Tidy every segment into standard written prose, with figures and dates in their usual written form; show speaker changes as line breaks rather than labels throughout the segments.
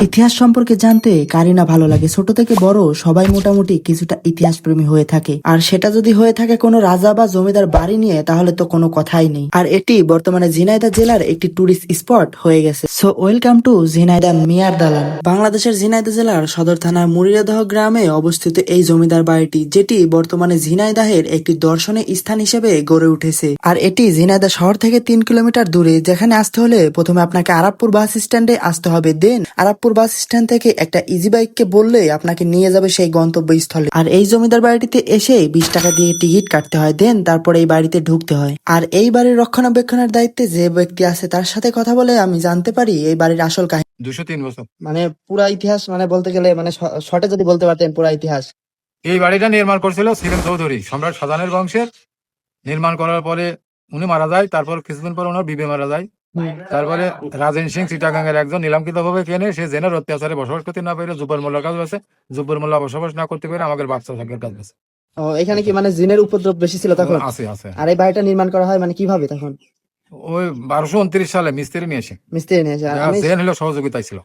ইতিহাস সম্পর্কে জানতে কারই না ভালো লাগে। ছোট থেকে বড় সবাই মোটামুটি কিছুটা ইতিহাস প্রেমী হয়ে থাকে, আর সেটা যদি হয়ে থাকে কোনো রাজা বা জমিদার বাড়ি নিয়ে, তাহলে তো কোনো কথাই নেই। আর এটি বর্তমানে ঝিনাইদহ জেলার একটি টুরিস্ট স্পট হয়ে গেছে। সো ওয়েলকাম টু ঝিনাইদহ মিয়ার দালান। বাংলাদেশের ঝিনাইদহ জেলার সদর থানার মুরিয়াদহ গ্রামে অবস্থিত এই জমিদার বাড়িটি, যেটি বর্তমানে ঝিনাইদহের একটি দর্শনীয় স্থান হিসেবে গড়ে উঠেছে। আর এটি ঝিনাইদহ শহর থেকে 3 কিলোমিটার দূরে, যেখানে আসতে হলে প্রথমে আপনাকে আরাবপুর বাস স্ট্যান্ডে আসতে হবে। দেন আরাবপুর বাস স্ট্যান্ড থেকে একটা ইজি বাইককে বললে আপনাকে নিয়ে যাবে সেই গন্তব্যস্থলে। আর এই জমিদার বাড়িটিতে এসে 20 টাকা দিয়ে টিকিট কাটতে হয়। দেন তারপরে এই বাড়িতে ঢুকতে হয়। আর এই বাড়ির রক্ষণাবেক্ষণের দায়িত্বে যে ব্যক্তি আছে তার সাথে কথা বলে আমি জানতে পারি এই বাড়ির আসল কাহিনী।
203 বছর
মানে পুরা ইতিহাস, মানে বলতে গেলে মানে শর্টে যদি বলতে পারতেন পুরা ইতিহাস।
এই বাড়িটা নির্মাণ করছিল সেলিম চৌধুরী, সম্রাট শাহজাহানের বংশের। নির্মাণ করার পরে উনি মারা যায়, তারপর কিছুদিন পর ওনার বিবে মারা যায়। তারপরে রাজেন সিং চিটাগাঙ্গের একজন নিলামকৃত ভাবে কেনে, সে জেনার অত্যাচারে বসবাস করতে না পেরে জুব্বর মোল্লার কাজ আছে, জুব্বর মোল্লা বসবাস না করতে পেরে আমাদের বাদশা সাহেবের কাজ আছে।
এখানে কি মানে জিনের উপদ্রব বেশি ছিল তখন?
আছে আছে।
আর এই বাড়িটা নির্মাণ করা হয় মানে কিভাবে তখন?
ওই 1229 সালে মিস্ত্রি নিয়ে এসে,
মিস্ত্রি নিয়েছে।
জেন হলো সহযোগিতায় ছিল।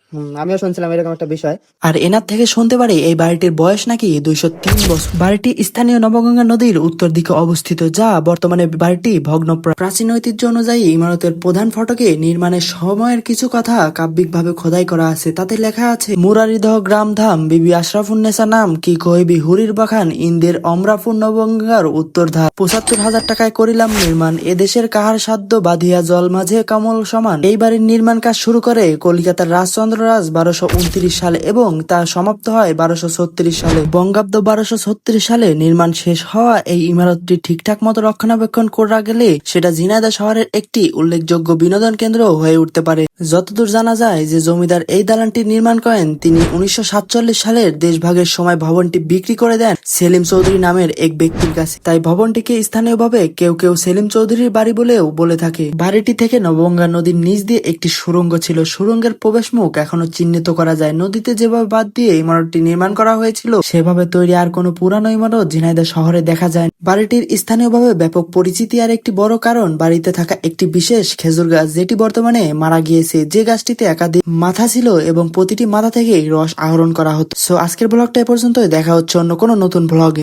আমিও শুনছিলাম এরকম একটা বিষয়। আর এনার থেকে শুনতে পারি এই বাড়িটির বয়স নাকি 203 বছর। বাড়িটি স্থানীয় নবগঙ্গা নদীর উত্তর দিকে অবস্থিত, যা বর্তমানে বাড়িটি ভগ্নপ্রায়। প্রাচীন ঐতিহ্য অনুযায়ী ইমারতের প্রধান ফটকে নির্মাণের সময়ের কিছু কথা কাব্যিকভাবে খোদাই করা আছে। তাতে লেখা আছে, মুরারিদহ গ্রাম ধাম বিবি আশরাফুন্নেসা নাম কি কইবি হুরির বাখান ইন্দের অমরাপুর নবগঙ্গার উত্তর ধার 75,000 টাকায় করিলাম নির্মাণ এদেশের কাহার সাধ্য বাঁধিয়া জল মাঝে কামল সমান। এই বাড়ির নির্মাণ কাজ শুরু করে কলকাতার রাজচন্দ্র রাজ 1229 সালে এবং তা সমাপ্ত হয় 1236 সালে। বঙ্গাব্দ 1236 সালে নির্মাণ শেষ হওয়া এই ইমারতটি ঠিকঠাক মতো রক্ষণাবেক্ষণ করা গেলে সেটা ঝিনাইদহ শহরের একটি উল্লেখযোগ্য বিনোদন কেন্দ্র হয়ে উঠতে পারে। যতদূর জানা যায় যে জমিদার এই দালানটি নির্মাণ করেন, তিনি 1947 সালের দেশভাগের সময় ভবনটি বিক্রি করে দেন সেলিম চৌধুরী নামের এক ব্যক্তির কাছে। তাই ভবনটিকে স্থানীয়ভাবে কেউ কেউ সেলিম চৌধুরীর বাড়ি বলেও বলে থাকে। বাড়িটি থেকে নবগঙ্গা নদীর নিচ দিয়ে একটি সুড়ঙ্গ ছিল। সুড়ঙ্গের প্রবেশ মুখ এখনো চিহ্নিত করা যায়। নদীতে যেভাবে বাদ দিয়ে ইমারতটি নির্মাণ করা হয়েছিল সেভাবে তৈরি আর কোনো পুরানো ইমারত ঝিনাইদহ শহরে দেখা যায়। বাড়িটির স্থানীয়ভাবে ব্যাপক পরিচিতি আর একটি বড় কারণ বাড়িতে থাকা একটি বিশেষ খেজুর গাছ, যেটি বর্তমানে মারা গিয়েছে। যে গাছটিতে একাধিক মাথা ছিল এবং প্রতিটি মাথা থেকে রস আহরণ করা হতো। সো আজকের ব্লগটা এ পর্যন্তই। দেখা হচ্ছে অন্য কোনো নতুন ব্লগে।